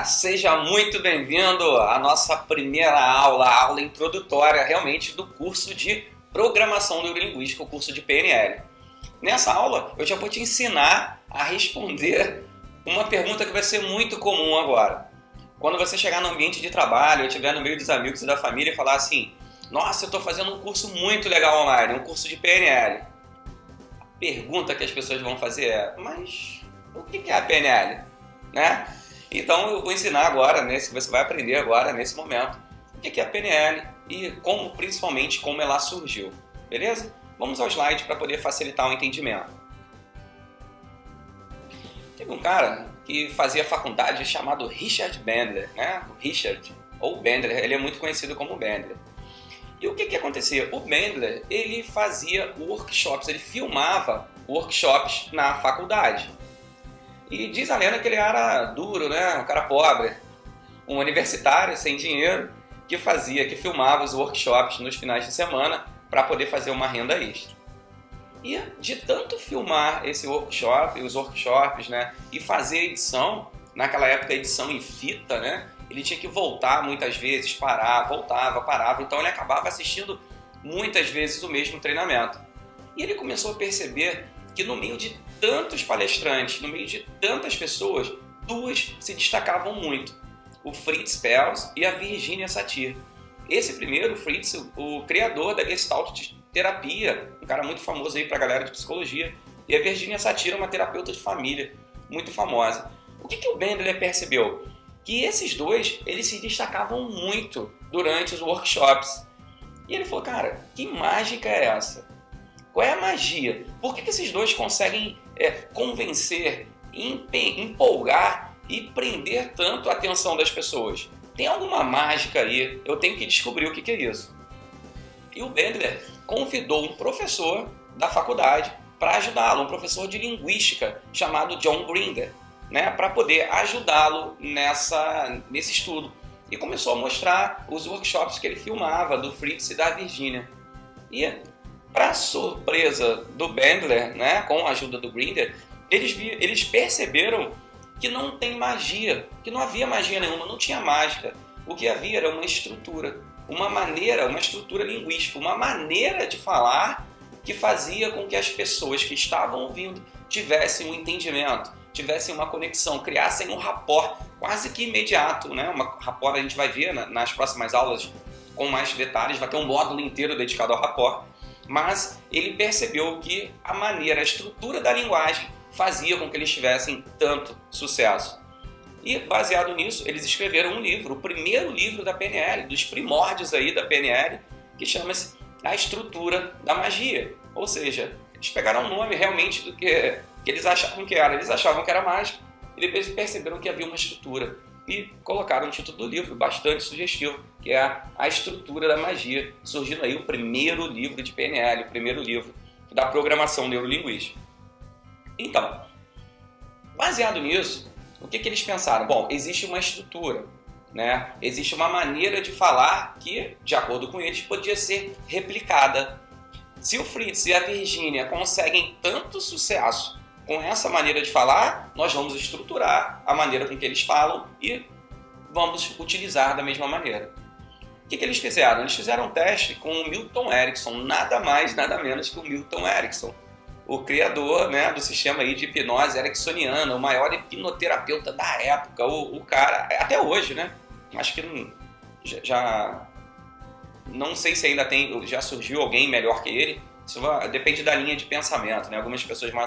Seja muito bem-vindo à nossa primeira aula, a aula introdutória realmente do curso de Programação Neurolinguística, o curso de PNL. Nessa aula eu já vou te ensinar a responder uma pergunta que vai ser muito comum agora. Quando você chegar no ambiente de trabalho, ou estiver no meio dos amigos e da família e falar assim: nossa, eu estou fazendo um curso muito legal online, um curso de PNL. A pergunta que as pessoas vão fazer é: mas o que é a PNL? Né? Então eu vou ensinar agora, você vai aprender agora, nesse momento, o que é a PNL e principalmente como ela surgiu. Beleza? Vamos ao slide para poder facilitar o entendimento. Teve um cara que fazia faculdade chamado Richard Bandler, né? O Richard, ou Bandler, ele é muito conhecido como Bandler. E o que acontecia? O Bandler, ele fazia workshops, ele filmava workshops na faculdade. E diz a lenda que ele era duro, né? Um cara pobre, um universitário sem dinheiro que filmava os workshops nos finais de semana para poder fazer uma renda extra. E de tanto filmar os workshops, né? E fazer edição, naquela época edição em fita, né? Ele tinha que voltar muitas vezes, voltava, parava, então ele acabava assistindo muitas vezes o mesmo treinamento. E ele começou a perceber que no meio de tantos palestrantes, no meio de tantas pessoas, duas se destacavam muito: o Fritz Perls e a Virginia Satir. Esse primeiro, o Fritz, o criador da Gestalt terapia, um cara muito famoso aí para a galera de psicologia, e a Virginia Satir é uma terapeuta de família muito famosa. O que o Bandler percebeu? Que esses dois, eles se destacavam muito durante os workshops. E ele falou: cara, que mágica é essa? Qual é a magia? Por que esses dois conseguem convencer, empolgar e prender tanto a atenção das pessoas? Tem alguma mágica aí, eu tenho que descobrir o que é isso. E o Bandler convidou um professor da faculdade para ajudá-lo, um professor de linguística chamado John Grinder, né, para poder ajudá-lo nesse estudo. E começou a mostrar os workshops que ele filmava, do Fritz e da Virginia. E, para surpresa do Bandler, né, com a ajuda do Grinder, eles perceberam que não tem magia, que não havia magia nenhuma, não tinha mágica. O que havia era uma estrutura, uma estrutura linguística, uma maneira de falar que fazia com que as pessoas que estavam ouvindo tivessem um entendimento, tivessem uma conexão, criassem um rapport quase que imediato, né? Uma rapport a gente vai ver nas próximas aulas com mais detalhes, vai ter um módulo inteiro dedicado ao rapport. Mas ele percebeu que a estrutura da linguagem fazia com que eles tivessem tanto sucesso. E, baseado nisso, eles escreveram um livro, o primeiro livro da PNL, dos primórdios aí da PNL, que chama-se A Estrutura da Magia. Ou seja, eles pegaram o nome realmente do que eles achavam que era. Eles achavam que era mágico, e depois perceberam que havia uma estrutura. E colocaram o título do livro, bastante sugestivo, que é A Estrutura da Magia, surgindo aí o primeiro livro de PNL, o primeiro livro da programação neurolinguística. Então, baseado nisso, o que eles pensaram? Bom, existe uma estrutura, né? Existe uma maneira de falar que, de acordo com eles, podia ser replicada. Se o Fritz e a Virginia conseguem tanto sucesso com essa maneira de falar, nós vamos estruturar a maneira com que eles falam e vamos utilizar da mesma maneira. O que eles fizeram? Eles fizeram um teste com o Milton Erickson, nada mais, nada menos que o Milton Erickson, o criador, né, do sistema aí de hipnose ericksoniana, o maior hipnoterapeuta da época, o cara, até hoje, né? Acho que já não sei se ainda já surgiu alguém melhor que ele. Isso depende da linha de pensamento, né? Algumas pessoas vão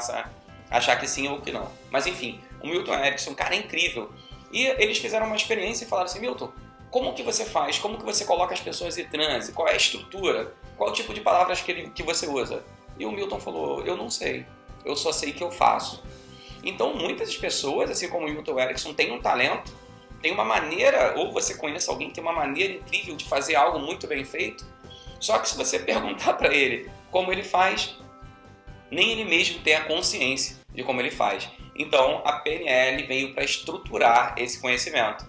achar que sim ou que não. Mas enfim, o Milton Erickson, um cara incrível. E eles fizeram uma experiência e falaram assim: Milton, como que você faz? Como que você coloca as pessoas em transe? Qual é a estrutura? Qual é o tipo de palavras que você usa? E o Milton falou: eu não sei, eu só sei que eu faço. Então muitas pessoas, assim como o Milton Erickson, têm um talento, tem uma maneira, ou você conhece alguém que tem uma maneira incrível de fazer algo muito bem feito, só que se você perguntar para ele como ele faz, nem ele mesmo tem a consciência de como ele faz. Então a PNL veio para estruturar esse conhecimento.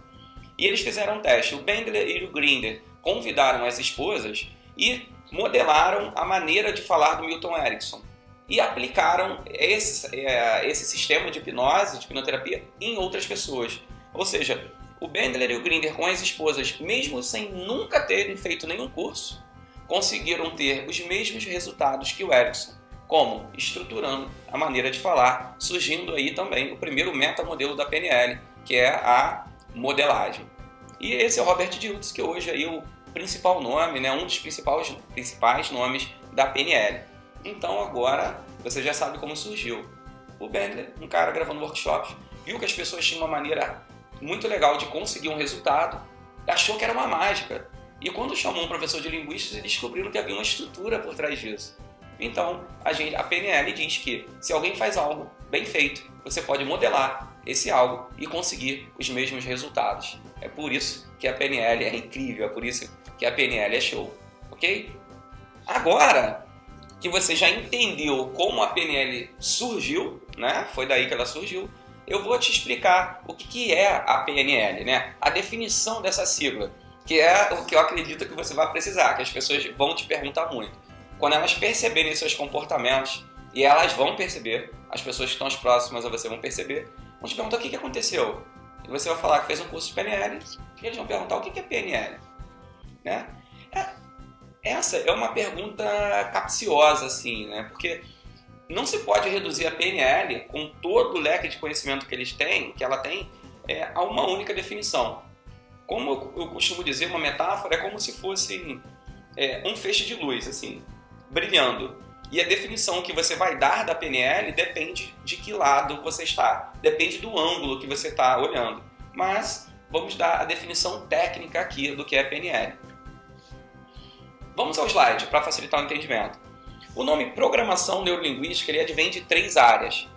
E eles fizeram um teste. O Bandler e o Grinder convidaram as esposas e modelaram a maneira de falar do Milton Erickson e aplicaram esse sistema de hipnose, de hipnoterapia, em outras pessoas. Ou seja, O Bandler e o Grinder, com as esposas, mesmo sem nunca terem feito nenhum curso, conseguiram ter os mesmos resultados que o Erickson. Como? Estruturando a maneira de falar, surgindo aí também o primeiro metamodelo da PNL, que é a modelagem. E esse é o Robert Dilts, que hoje é o principal nome, né, um dos principais nomes da PNL. Então agora você já sabe como surgiu. O Bandler, um cara gravando workshops, viu que as pessoas tinham uma maneira muito legal de conseguir um resultado, achou que era uma mágica. E quando chamou um professor de linguística, eles descobriram que havia uma estrutura por trás disso. Então, a PNL diz que se alguém faz algo bem feito, você pode modelar esse algo e conseguir os mesmos resultados. É por isso que a PNL é incrível, é por isso que a PNL é show, ok? Agora que você já entendeu como a PNL surgiu, né? Foi daí que ela surgiu, eu vou te explicar o que é a PNL, né? A definição dessa sigla, que é o que eu acredito que você vai precisar, que as pessoas vão te perguntar muito. Quando elas perceberem seus comportamentos, e elas vão perceber, as pessoas que estão as próximas a você vão perceber, vão te perguntar o que aconteceu. E você vai falar que fez um curso de PNL, e eles vão perguntar o que é PNL. Né? Essa é uma pergunta capciosa, assim, né? Porque não se pode reduzir a PNL, com todo o leque de conhecimento que ela tem, a uma única definição. Como eu costumo dizer, uma metáfora é como se fosse um feixe de luz, assim, brilhando. E a definição que você vai dar da PNL depende de que lado você está, depende do ângulo que você está olhando. Mas vamos dar a definição técnica aqui do que é PNL. Vamos ao slide para facilitar o entendimento. O nome Programação Neurolinguística ele advém de 3 áreas.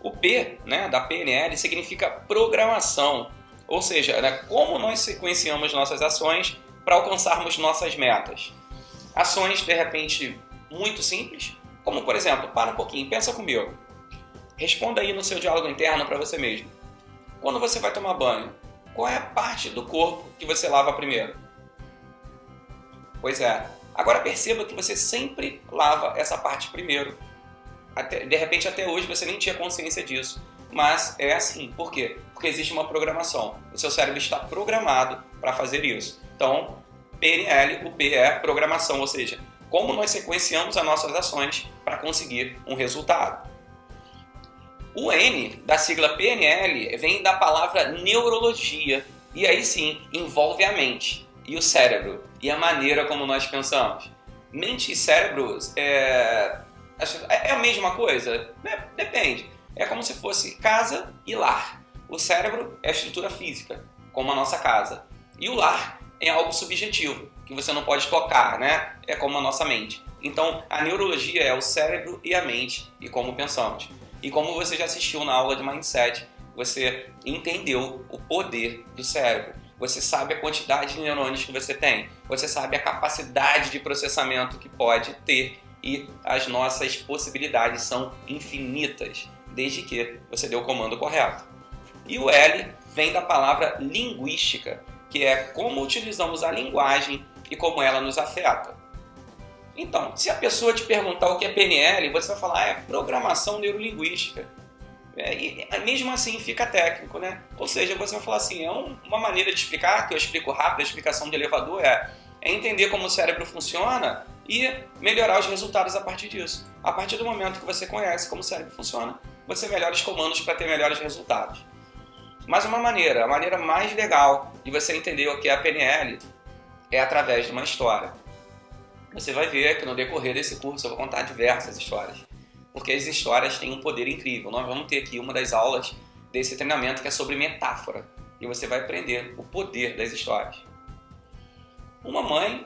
O P, né, da PNL significa programação, ou seja, né, como nós sequenciamos nossas ações para alcançarmos nossas metas. Ações, de repente, muito simples, como, por exemplo, para um pouquinho, pensa comigo. Responda aí no seu diálogo interno para você mesmo. Quando você vai tomar banho, qual é a parte do corpo que você lava primeiro? Pois é. Agora perceba que você sempre lava essa parte primeiro. De repente, até hoje, você nem tinha consciência disso. Mas é assim. Por quê? Porque existe uma programação. O seu cérebro está programado para fazer isso. Então, PNL, o P é programação, ou seja, como nós sequenciamos as nossas ações para conseguir um resultado. O N da sigla PNL vem da palavra neurologia, e aí sim envolve a mente e o cérebro e a maneira como nós pensamos. Mente e cérebro é a mesma coisa? Depende. É como se fosse casa e lar. O cérebro é a estrutura física, como a nossa casa. E o lar é algo subjetivo, que você não pode tocar, né? É como a nossa mente. Então, a neurologia é o cérebro e a mente, e como pensamos. E como você já assistiu na aula de Mindset, você entendeu o poder do cérebro. Você sabe a quantidade de neurônios que você tem. Você sabe a capacidade de processamento que pode ter. E as nossas possibilidades são infinitas, desde que você dê o comando correto. E o L vem da palavra linguística, que é como utilizamos a linguagem e como ela nos afeta. Então, se a pessoa te perguntar o que é PNL, você vai falar, é programação neurolinguística. E mesmo assim fica técnico, né? Ou seja, você vai falar assim, uma maneira de explicar, que eu explico rápido, a explicação de elevador é entender como o cérebro funciona e melhorar os resultados a partir disso. A partir do momento que você conhece como o cérebro funciona, você melhora os comandos para ter melhores resultados. Mas a maneira mais legal de você entender o que é a PNL é através de uma história. Você vai ver que no decorrer desse curso eu vou contar diversas histórias, porque as histórias têm um poder incrível. Nós vamos ter aqui uma das aulas desse treinamento que é sobre metáfora, e você vai aprender o poder das histórias. Uma mãe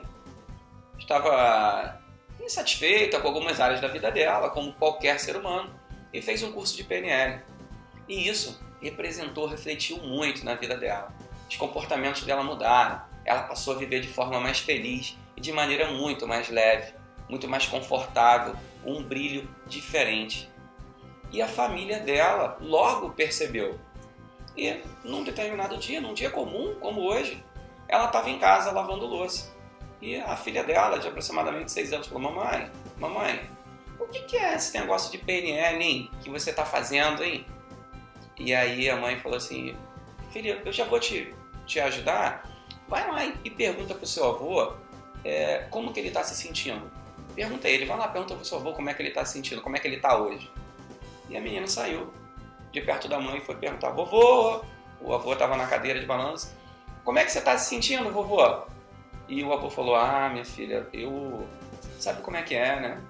estava insatisfeita com algumas áreas da vida dela, como qualquer ser humano, e fez um curso de PNL. E isso refletiu muito na vida dela. Os comportamentos dela mudaram, ela passou a viver de forma mais feliz e de maneira muito mais leve, muito mais confortável, um brilho diferente. E a família dela logo percebeu. E num determinado dia, num dia comum como hoje, ela estava em casa lavando louça. E a filha dela, de aproximadamente 6 anos, falou, mamãe, o que é esse negócio de PNL, hein, que você está fazendo, hein? E aí a mãe falou assim, filha, eu já vou te explicar. te ajudar, vai lá e pergunta pro seu avô como que ele está se sentindo. Pergunta a ele, vai lá, pergunta pro seu avô como é que ele está se sentindo, como é que ele está hoje. E a menina saiu de perto da mãe e foi perguntar, vovô, o avô estava na cadeira de balanço, como é que você está se sentindo, vovô? E o avô falou, minha filha, sabe como é que é, né?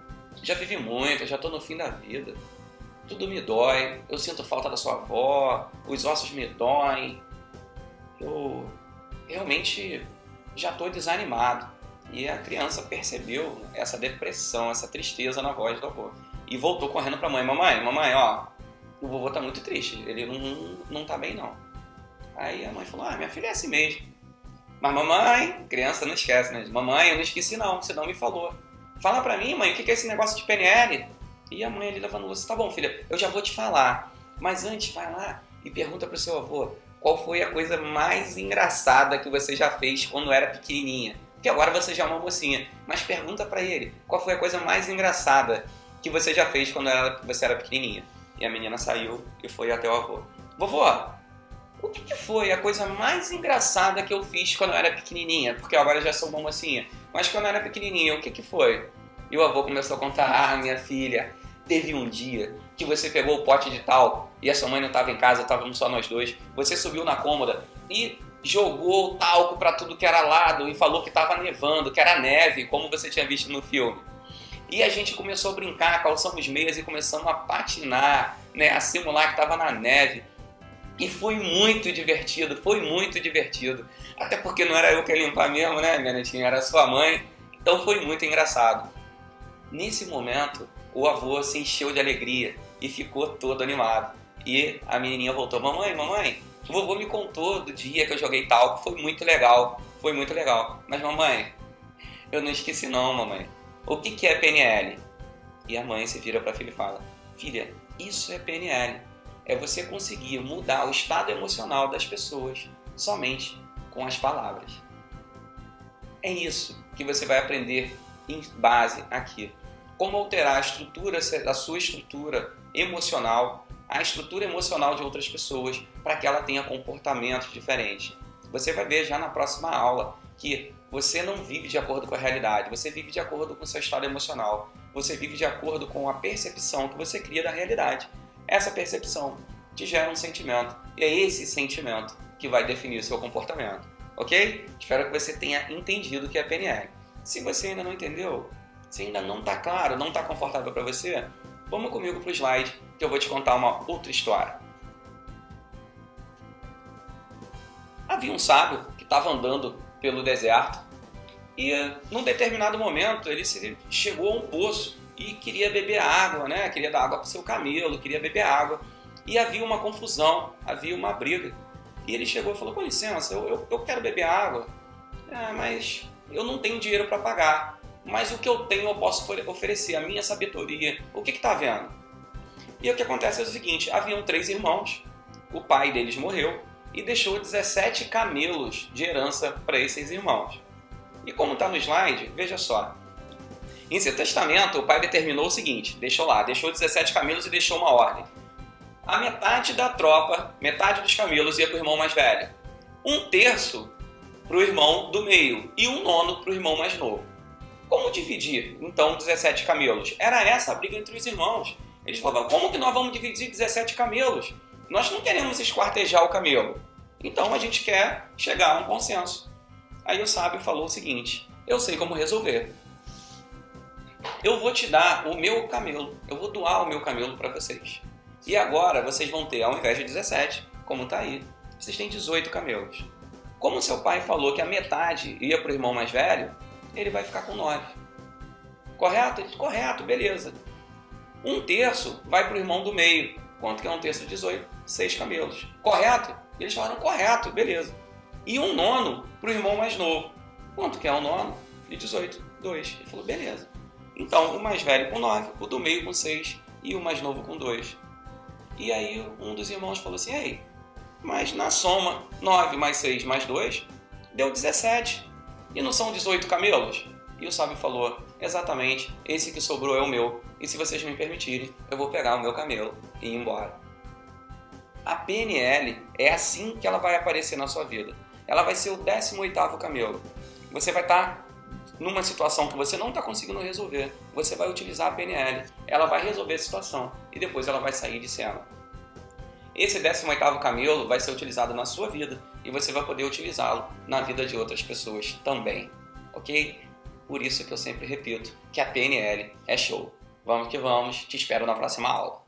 Já vivi muito, já estou no fim da vida. Tudo me dói, eu sinto falta da sua avó, os ossos me doem. Eu realmente já estou desanimado. E a criança percebeu essa depressão, essa tristeza na voz do avô. E voltou correndo para a mãe. Mamãe, ó, o vovô está muito triste, ele não está bem não. Aí a mãe falou, minha filha é assim mesmo. Mas mamãe, criança não esquece, né? Mamãe, eu não esqueci não, você não me falou. Fala pra mim, mãe, o que é esse negócio de PNL? E a mãe ali levando louça, tá bom, filha, eu já vou te falar. Mas antes, vai lá e pergunta pro seu avô qual foi a coisa mais engraçada que você já fez quando era pequenininha. Porque agora você já é uma mocinha. Mas pergunta pra ele qual foi a coisa mais engraçada que você já fez quando você era pequenininha. E a menina saiu e foi até o avô. Vovô, o que foi a coisa mais engraçada que eu fiz quando eu era pequenininha? Porque agora eu já sou uma mocinha. Mas quando eu era pequenininha, o que foi? E o avô começou a contar, minha filha, teve um dia que você pegou o pote de talco e a sua mãe não estava em casa, estávamos só nós dois. Você subiu na cômoda e jogou o talco para tudo que era lado e falou que estava nevando, que era neve, como você tinha visto no filme. E a gente começou a brincar, calçamos meias e começamos a patinar, né, a simular que estava na neve. E foi muito divertido. Até porque não era eu que ia limpar mesmo, né, minha netinha? Era sua mãe. Então foi muito engraçado. Nesse momento, o avô se encheu de alegria e ficou todo animado. E a menininha voltou, mamãe, o vovô me contou do dia que eu joguei talco, foi muito legal. Mas mamãe, eu não esqueci não, mamãe. O que é PNL? E a mãe se vira para a filha e fala, filha, isso é PNL. É você conseguir mudar o estado emocional das pessoas somente com as palavras. É isso que você vai aprender em base aqui. Como alterar a sua estrutura emocional, a estrutura emocional de outras pessoas, para que ela tenha comportamentos diferentes. Você vai ver já na próxima aula que você não vive de acordo com a realidade, você vive de acordo com o seu estado emocional, você vive de acordo com a percepção que você cria da realidade. Essa percepção te gera um sentimento, e é esse sentimento que vai definir o seu comportamento, ok? Espero que você tenha entendido o que é PNL. Se você ainda não entendeu, se ainda não está claro, não está confortável para você, vamos comigo para o slide que eu vou te contar uma outra história. Havia um sábio que estava andando pelo deserto e num determinado momento ele chegou a um poço e queria beber água, né? Queria dar água para o seu camelo, queria beber água. E havia uma confusão, havia uma briga. E ele chegou e falou, com licença, eu quero beber água, mas eu não tenho dinheiro para pagar. Mas o que eu tenho eu posso oferecer, a minha sabedoria. O que está havendo? E o que acontece é o seguinte, haviam 3 irmãos, o pai deles morreu e deixou 17 camelos de herança para esses irmãos. E como está no slide, veja só. Em seu testamento, o pai determinou o seguinte, deixou 17 camelos e deixou uma ordem. A metade da tropa, metade dos camelos ia para o irmão mais velho. 1/3 para o irmão do meio e 1/9 para o irmão mais novo. Como dividir, então, 17 camelos? Era essa a briga entre os irmãos. Eles falavam, como que nós vamos dividir 17 camelos? Nós não queremos esquartejar o camelo. Então a gente quer chegar a um consenso. Aí o sábio falou o seguinte, eu sei como resolver. Eu vou te dar o meu camelo, eu vou doar o meu camelo para vocês. E agora vocês vão ter, ao invés de 17, como está aí, vocês têm 18 camelos. Como seu pai falou que a metade ia para o irmão mais velho, ele vai ficar com 9. Correto? Correto, beleza. 1/3 vai para o irmão do meio. Quanto que é 1/3 de 18? 6 camelos. Correto? Eles falaram correto, beleza. E 1/9 para o irmão mais novo. Quanto que é 1/9 de 18? 2. Ele falou, beleza. Então, o mais velho com 9, o do meio com 6 e o mais novo com 2. E aí um dos irmãos falou assim, ei, mas na soma 9 mais 6 mais 2 deu 17. E não são 18 camelos? E o sábio falou, exatamente, esse que sobrou é o meu. E se vocês me permitirem, eu vou pegar o meu camelo e ir embora. A PNL é assim que ela vai aparecer na sua vida. ela vai ser o 18º camelo. Você vai estar numa situação que você não está conseguindo resolver. Você vai utilizar a PNL. Ela vai resolver a situação e depois ela vai sair de cena. Esse 18º camelo vai ser utilizado na sua vida e você vai poder utilizá-lo na vida de outras pessoas também, ok? Por isso que eu sempre repito que a PNL é show. Vamos que vamos, te espero na próxima aula.